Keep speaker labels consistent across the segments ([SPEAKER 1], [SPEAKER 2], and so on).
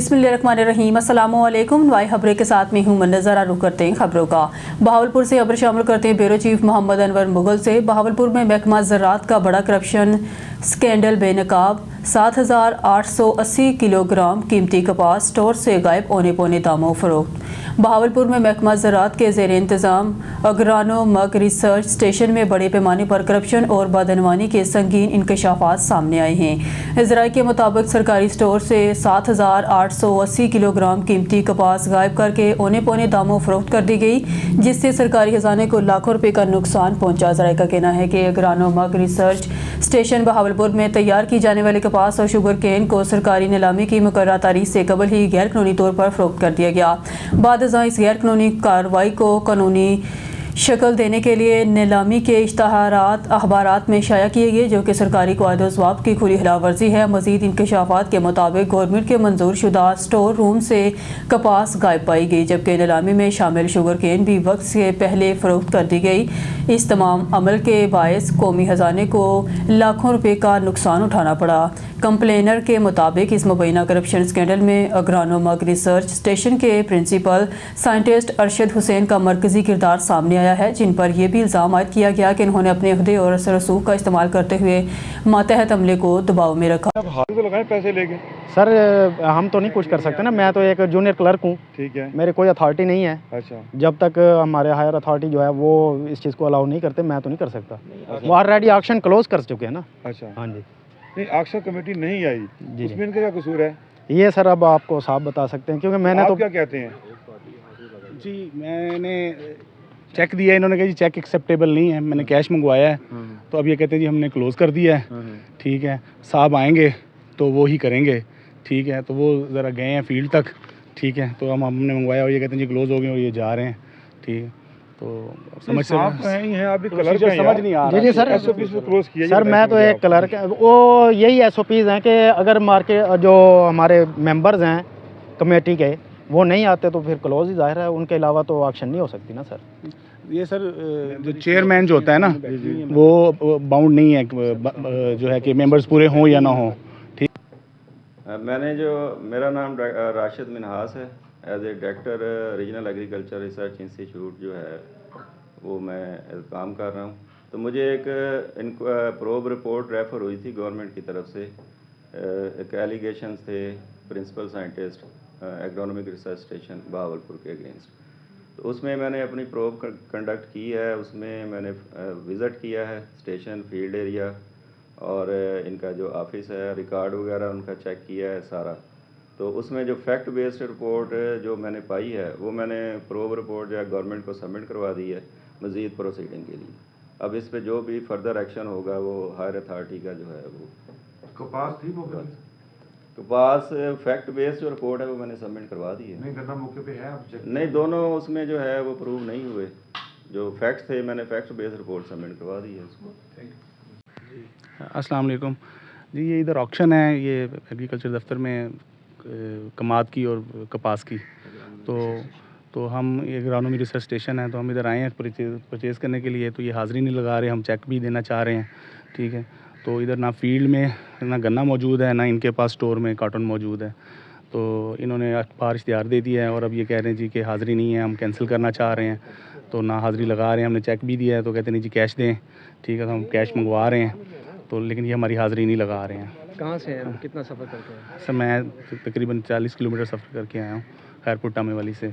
[SPEAKER 1] बिस्मिल्लाहिर्रहमानिर्रहीम। अस्सलाम वालेकुम। वाई खबरें के साथ में हूँ मनज़र। रुख करते हैं खबरों का। बहावलपुर से खबर शामिल करते हैं ब्यूरो चीफ मोहम्मद अनवर मुगल से। बहावलपुर में महकमा ज़राअत का बड़ा करप्शन स्कैंडल बेनकाब। 7,880 किलोग्राम कीमती कपास स्टोर से गायब औने पौने दामों फरोख्त। बहावलपुर में महकमा ज़राअत के ज़ेर इंतज़ाम अग्रानो मग रिसर्च स्टेशन में बड़े पैमाने पर करप्शन और बदअनवानी के संगीन इंकशाफात सामने आए हैं। ज़राए के मुताबिक सरकारी स्टोर से 7,880 किलोग्राम कीमती कपास गायब करके औने पौने दामों फरोख्त कर दी गई, जिससे सरकारी खजाने को लाखों रुपए का नुकसान पहुंचा। ज़राए का कहना है कि अग्रानो मग रिसर्च स्टेशन बहावलपुर में तैयार की जाने वाले कपास और शुगर केन को सरकारी नीलामी की मुकर्रर तारीख से कबल ही गैर कानूनी तौर पर फरोख्त कर दिया गया। बाद इस गैर कानूनी कार्रवाई को कानूनी शक्ल देने के लिए नीलामी के इश्तहारात अखबारात में शाया किए गए, जो कि सरकारी क़वायद व ज़वाब्त की खुली खिलाफवर्जी है। मज़ीद इंकशाफात के मुताबिक गवर्नमेंट के मंजूर शुदा स्टोर रूम से कपास गायब पाई गई, जबकि नीलामी में शामिल शुगर केन भी वक्त से पहले फरोख्त कर दी गई। इस तमाम अमल के बायस कौमी खजाने को लाखों रुपए का नुकसान उठाना पड़ा। कंप्लेनर के मुताबिक इस मुबैना करप्शन स्कैंडल में अग्रानो मग रिसर्च स्टेशन के प्रिंसिपल साइंटिस्ट अरशद हुसैन का मरकजी किरदार सामने आया है, जिन पर यह भी इल्ज़ाम आयद किया गया कि इन्होंने अपने अहदे और असर रसूख का इस्तेमाल करते हुए मातहत अमले को दबाव में रखा।
[SPEAKER 2] अब हाथ तो लगाए पैसे लेके।
[SPEAKER 3] सर हम तो नहीं कुछ कर सकते ना, मैं तो एक जूनियर क्लर्क हूँ,
[SPEAKER 2] ठीक है,
[SPEAKER 3] मेरे कोई अथॉरिटी नहीं है।
[SPEAKER 2] अच्छा,
[SPEAKER 3] जब तक हमारे हायर अथॉरिटी जो है वो इस चीज़ को अलाउ नहीं करते, मैं तो नहीं कर सकता। वो ऑलरेडी ऑक्शन क्लोज कर चुके हैं ना।
[SPEAKER 2] अच्छा,
[SPEAKER 3] हाँ जी।
[SPEAKER 2] नहीं, ऑक्शन कमेटी नहीं आई
[SPEAKER 3] जी,
[SPEAKER 2] उसमें इनका क्या कसूर है?
[SPEAKER 3] ये सर अब आपको साफ बता सकते हैं, क्योंकि मैंने
[SPEAKER 2] आप
[SPEAKER 3] तो
[SPEAKER 2] क्या कहते हैं?
[SPEAKER 4] जी मैंने चेक दिया, इन्होंने कहा जी चेक एक्सेप्टेबल नहीं है, मैंने कैश मंगवाया है, तो अब ये कहते हैं जी हमने क्लोज़ कर दिया है। ठीक है, साहब आएंगे तो वो ही करेंगे। ठीक है, तो वो ज़रा गए हैं फील्ड तक। ठीक है, तो हमने मंगवाया और ये कहते हैं जी क्लोज़ हो गए और ये जा रहे हैं। ठीक है, तो समझ से
[SPEAKER 2] नहीं है, आप भी क्लर्क हैं,
[SPEAKER 4] समझ नहीं आ रहा।
[SPEAKER 3] जी सर,
[SPEAKER 2] एसओपीज पे क्लोज किया।
[SPEAKER 3] सर मैं तो एक क्लर्क है, वो यही एसओपीज हैं कि अगर मार्केट जो हमारे मेंबर्स हैं कमेटी के वो नहीं आते तो फिर क्लोज ही जाहिर है, उनके अलावा तो एक्शन नहीं हो सकती ना सर।
[SPEAKER 4] ये सर जो चेयरमैन जो होता है ना वो बाउंड नहीं है जो है कि मेंबर्स पूरे हों या ना हों। ठीक,
[SPEAKER 5] मेरा नाम राशिद मिनहास है। As a director regional agriculture research institute जो है वो मैं काम कर रहा हूँ। तो मुझे एक प्रोब रिपोर्ट रेफ़र हुई थी गवर्नमेंट की तरफ से। एक एलिगेशंस थे principal scientist agronomic research station Bahawalpur के अगेंस्ट। तो उसमें मैंने अपनी प्रोब कंडक्ट की है, उसमें मैंने विज़िट किया है स्टेशन फील्ड एरिया, और इनका जो ऑफिस है रिकॉर्ड वगैरह उनका चेक किया है सारा। तो उसमें जो फैक्ट बेस्ड रिपोर्ट जो मैंने पाई है वो मैंने प्रोब रिपोर्ट जो है गवर्नमेंट को सबमिट करवा दी है मज़ीद प्रोसीडिंग के लिए। अब इस पे जो भी फर्दर एक्शन होगा वो हायर अथॉरिटी का जो है वो
[SPEAKER 2] कपास थी वो
[SPEAKER 5] कपास फैक्ट बेस्ड जो रिपोर्ट है वो मैंने सबमिट करवा दी है।
[SPEAKER 2] नहीं, गन्ना मौके पे है ऑब्जेक्ट
[SPEAKER 5] नहीं, दोनों उसमें जो है वो प्रूव नहीं हुए। जो फैक्ट्स थे मैंने फैक्ट बेस्ड रिपोर्ट सबमिट करवा दी है उसको।
[SPEAKER 4] अस्सलाम वालेकुम जी। ये इधर ऑक्शन है, ये एग्रीकल्चर दफ्तर में कमाद की और कपास की। तो हम ये अग्रानोमी रिसर्च स्टेशन है, तो हम इधर आए हैं परचेज़ करने के लिए। तो ये हाज़िरी नहीं लगा रहे, हम चेक भी देना चाह रहे हैं। ठीक है, तो इधर ना फील्ड में ना गन्ना मौजूद है, ना इनके पास स्टोर में कॉटन मौजूद है। तो इन्होंने अखबार इश्तिहार दे दिया है और अब ये कह रहे हैं जी कि हाज़िरी नहीं है, हम कैंसिल करना चाह रहे हैं। तो ना हाज़िरी लगा रहे हैं, हमने चेक भी दिया है तो कहते नहीं जी कैश दें। ठीक है, तो हम कैश मंगवा रहे हैं, तो लेकिन ये हमारी हाज़िरी नहीं लगा रहे हैं।
[SPEAKER 3] कहाँ से हैं, कितना सफ़र करते हैं?
[SPEAKER 4] सर मैं तकरीबन 40 किलोमीटर सफ़र करके आया हूँ खैरपुर टामे वाली से।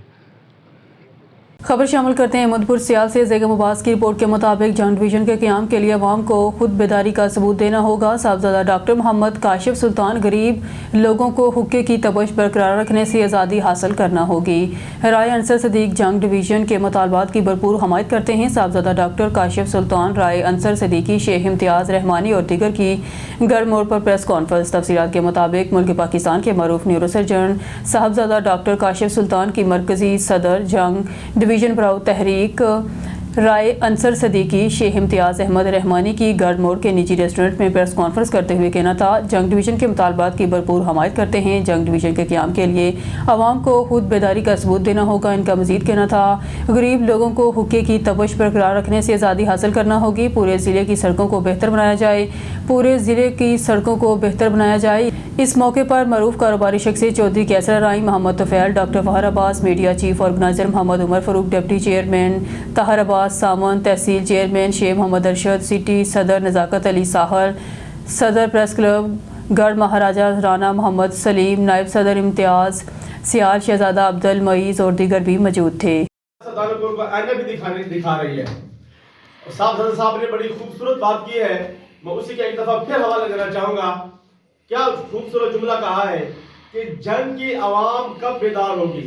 [SPEAKER 1] खबर शामिल करते हैं अहमदपुर सियाल से। ज़ेगम अब्बास की रिपोर्ट के मुताबिक जंग डिवीज़न के क़याम के लिए अवाम को खुद बेदारी का सबूत देना होगा। साहबजादा डॉक्टर मोहम्मद काशिफ सुल्तान गरीब लोगों को हुक्के की तबश बरकरार रखने से आज़ादी हासिल करना होगी। राय अंसर सदीक जंग डिवीज़न के मुतालबात की भरपूर हमायत करते हैं। साहबजादा डॉक्टर काशिफ सुल्तान, राय अंसर सदीकी, शेख इम्तियाज़ रहमानी और दीगर की गर मोड़ पर प्रेस कॉन्फ्रेंस। तफसीलात के मुताबिक मुल्क पाकिस्तान के मरूफ न्यूरोसर्जन साहबजादा डॉक्टर काशिफ सुल्तान की मरकज़ी सदर जंग डिवीज़न बराउ तहरीक राय अंसर सदीकी शेख इम्तियाज़ अहमद रहमानी की गर्ड मोड़ के निजी रेस्टोरेंट में प्रेस कॉन्फ्रेंस करते हुए कहना था, जंग डिवीज़न के मुतालबात की भरपूर हमायत करते हैं। जंग डिवीज़न के क़याम के लिए आवाम को खुद बेदारी का सबूत देना होगा। इनका मज़ीद कहना था, गरीब लोगों को हुक्के की तबश बरकरार रखने से आज़ादी हासिल करना होगी। पूरे ज़िले की सड़कों को बेहतर बनाया जाए, पूरे ज़िले की सड़कों को बेहतर बनाया जाए। اس موقع پر معروف کاروباری شخصیت چودھری کیسر رائی، محمد طفیل، ڈاکٹر فہر عباس، media chief organiser Muhammad Umar فاروق، ڈپٹی چیئرمین طاہر عباس سامن، تحصیل چیئرمین شیخ محمد ارشد، سٹی صدر نزاکت علی ساحر، صدر پریس کلب گڑھ مہاراجہ رانا محمد سلیم، نائب صدر امتیاز سیال شہزادہ عبد المعیز اور دیگر بھی موجود تھے۔
[SPEAKER 6] کو آئینہ بھی دکھا رہی ہے۔ صاحب نے بڑی خوبصورت بات کی ہے، میں اسی کا ایک دفعہ پھر حوالہ دینا چاہوں گا۔ کیا خوبصورت جملہ کہا ہے کہ جنگ کی عوام کب بیدار ہوگی،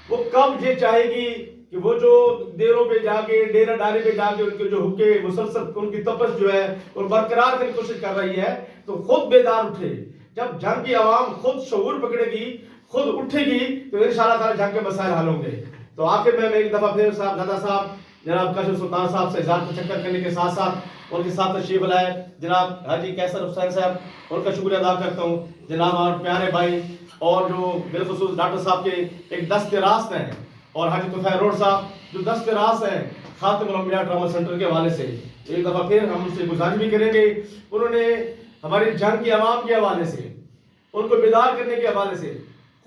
[SPEAKER 6] وہ کب یہ چاہے گی کہ وہ جو دیروں پہ جا کے ڈیرہ ڈالے پہ جا کے ان کے جو حقے مسلسل ان کی تپش جو ہے اور برقرار کرنے کی کوشش کر رہی ہے، تو خود بیدار اٹھے۔ جب جنگ کی عوام خود شعور پکڑے گی، خود اٹھے گی، تو انشاءاللہ تعالی جنگ کے مسائل حل ہوں گے۔ تو آخر میں ایک دفعہ پھر دادا صاحب جناب کاشف سلطان صاحب سے اظہار تشکر کرنے کے ساتھ ساتھ ان کے ساتھ تشریف لائے جناب حاجی کیسر حسین صاحب، ان کا شکریہ ادا کرتا ہوں۔ جناب اور پیارے بھائی اور جو بالخصوص ڈاکٹر صاحب کے ایک دست راست ہیں، اور حاجی طفیل روڈ صاحب جو دست راست ہیں خاتم الانبیاء ڈرامہ سینٹر کے حوالے سے، ایک دفعہ پھر ہم ان سے گزارش بھی کریں گے۔ انہوں نے ہماری جنگ کی عوام کے حوالے سے، ان کو بیدار کرنے کے حوالے سے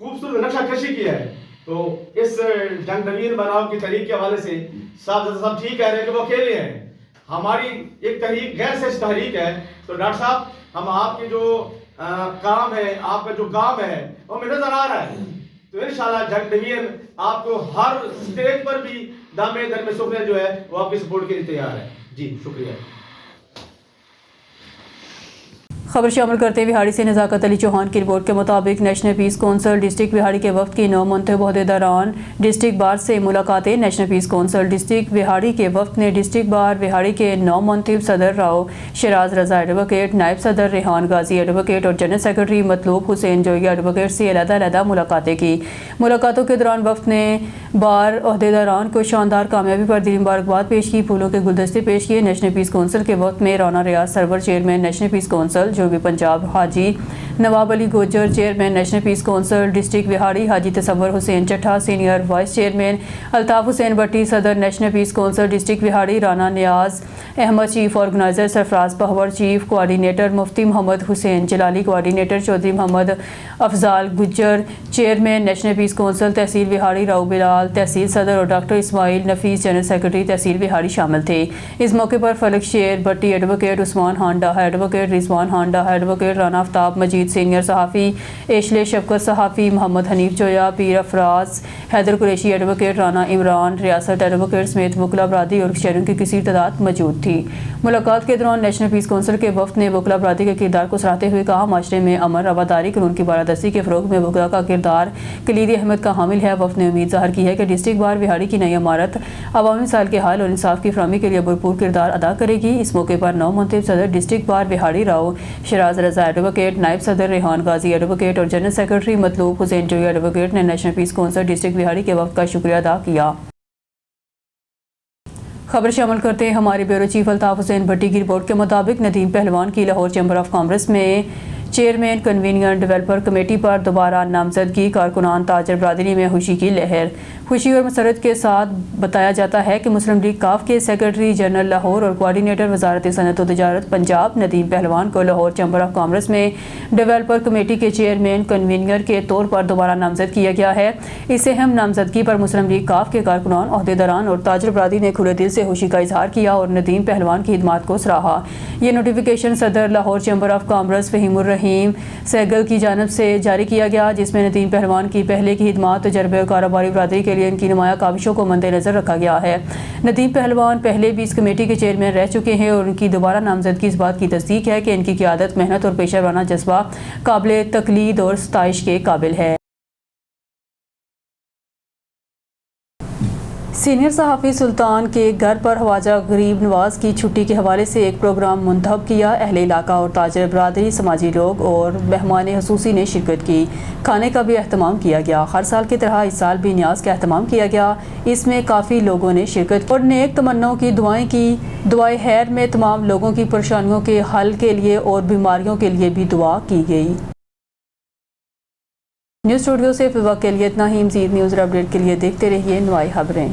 [SPEAKER 6] خوبصورت نقشہ کشی کیا ہے۔ تو اس جنگ نوین بناؤ کی تحریک کے حوالے سے صاحب ٹھیک کہہ رہے ہیں کہ وہ اکیلے ہیں، ہماری ایک تحریک غیر سچ تحریک ہے۔ تو ڈاکٹر صاحب ہم آپ کے جو کام ہے، آپ کا جو کام ہے وہ ہمیں نظر آ رہا ہے۔ تو انشاءاللہ جنگ نوین آپ کو ہر سٹیج پر بھی دامے در میں سکھنے جو ہے وہ آپ کی سپورٹ کے لیے تیار ہے۔ جی شکریہ۔
[SPEAKER 1] خبر شامل کرتے بہاڑی سے نزاکت علی چوہان کی رپورٹ کے مطابق نیشنل پیس کونسل ڈسٹرکٹ بہاڑی کے وفد کی 9 منتخب عہدیداران ڈسٹرکٹ بار سے ملاقاتیں۔ نیشنل پیس کونسل ڈسٹرکٹ بہاڑی کے وفد نے ڈسٹرکٹ بار بہاڑی کے 9 منتخب صدر راؤ شراز رضا ایڈوکیٹ، نائب صدر ریحان غازی ایڈوکیٹ اور جنرل سیکرٹری مطلوب حسین جوئی ایڈوکیٹ سے علیحدہ ملاقاتیں کی۔ ملاقاتوں کے دوران وفد نے بار عہدیداران کو شاندار کامیابی پر دلی مبارکباد پیش کی، پھولوں کے گلدستے پیش کیے۔ نیشنل پیس کونسل کے وفد میں رانا ریاض سرور چیئرمین نیشنل پیس کونسل جنوبی پنجاب حاجی نواب علی گوجر چیئرمین نیشنل پیس کونسل ڈسٹرکٹ بہاڑی، حاجی تصور حسین چٹھا senior vice chairman, Altaf Hussain بٹی صدر نیشنل پیس کونسل ڈسٹرکٹ بہاڑی، رانا نیاز احمد چیف آرگنائزر، سرفراز پہور چیف کوآرڈینیٹر، مفتی محمد حسین جلالی کوآرڈینیٹر، چودھری محمد افضال گجر چیئرمین نیشنل پیس کونسل تحصیل بہاڑی، راؤ بلال تحصیل صدر اور ڈاکٹر اسماعیل نفیس جنرل سیکرٹری تحصیل بہاڑی شامل تھے۔ اس موقع پر فلک شیر بٹی ایڈوکیٹ، عثمان ہانڈا ایڈوکیٹ، رضوان ہانڈا ایڈوکیٹ، رانا آفتاب مجید سینئر صحافی، ایشلے شفقت صحافی، محمد حنیف جویا، پیر افراز، حیدر قریشی ایڈوکیٹ، رانا عمران ریاست ایڈوکیٹ سمیت وکلا برادری اور شہریوں کی کثیر تعداد موجود تھی۔ ملاقات کے دوران نیشنل پیس کونسل کے وفد نے وکلا برادری کے کردار کو سراہتے ہوئے کہا، معاشرے میں امن رواداری قانون کی بالادستی کے فروغ میں وکلا کا کردار کلیدی اہمیت کا حامل ہے۔ وفد نے امید ظاہر کی ہے کہ ڈسٹرکٹ بار بہاڑی کی نئی عمارت عوامی مسائل کے حل اور انصاف کی فراہمی کے لیے بھرپور کردار ادا کرے گی۔ اس موقع پر 9 منتخب صدر ڈسٹرکٹ بار بہاڑی راؤ شراز رضا ایڈوکیٹ، نائب صدر ریحان غازی ایڈوکیٹ اور جنرل سیکرٹری مطلوب حسین جوئی ایڈوکیٹ نے نیشنل پیس کونسل ڈسٹرکٹ بہاڑی کے وفد کا شکریہ ادا کیا۔ خبر شامل کرتے ہیں ہمارے بیورو چیف الطاف حسین بھٹی کی رپورٹ کے مطابق ندیم پہلوان کی لاہور چیمبر آف کامرس میں چیئرمین کنوینر ڈیولپر کمیٹی پر دوبارہ نامزدگی، کارکنان تاجر برادری میں خوشی کی لہر۔ خوشی اور مسرت کے ساتھ بتایا جاتا ہے کہ مسلم لیگ کاف کے سیکرٹری جنرل لاہور اور کوآرڈینیٹر وزارت صنعت و تجارت پنجاب ندیم پہلوان کو لاہور چیمبر آف کامرس میں ڈیولپر کمیٹی کے چیئرمین کنوینر کے طور پر دوبارہ نامزد کیا گیا ہے۔ اس اہم نامزدگی پر مسلم لیگ کاف کے کارکنان، عہدیداران اور تاجر برادری نے کھلے دل سے خوشی کا اظہار کیا اور ندیم پہلوان کی خدمات کو سراہا۔ یہ نوٹیفیکیشن صدر Lahore chamber of commerce Faheem ur Rahim Sehgal کی جانب سے جاری کیا گیا، جس میں ندیم پہلوان کی پہلے کی خدمات، تجربے اور کاروباری برادری کے لیے ان کی نمایاں کاوشوں کو مد نظر رکھا گیا ہے۔ ندیم پہلوان پہلے بھی اس کمیٹی کے چیئرمین رہ چکے ہیں اور ان کی دوبارہ نامزدگی اس بات کی تصدیق ہے کہ ان کی قیادت، محنت اور پیشہ ورانہ جذبہ قابل تقلید اور ستائش کے قابل ہے۔ سینئر صحافی سلطان کے گھر پر خواجہ غریب نواز کی چھٹی کے حوالے سے ایک پروگرام منتخب کیا۔ اہل علاقہ اور تاجر برادری، سماجی لوگ اور مہمان خصوصی نے شرکت کی۔ کھانے کا بھی اہتمام کیا گیا۔ ہر سال کی طرح اس سال بھی نیاز کا اہتمام کیا گیا۔ اس میں کافی لوگوں نے شرکت کی اور نیک تمناؤں کی دعائیں کی۔ دعائے خیر میں تمام لوگوں کی پریشانیوں کے حل کے لیے اور بیماریوں کے لیے بھی دعا کی گئی۔ نیوز اسٹوڈیو سے فی الوقت کے لیے اتنا ہی۔ مزید نیوز اور اپڈیٹ کے لیے دیکھتے رہیے نوائی خبریں۔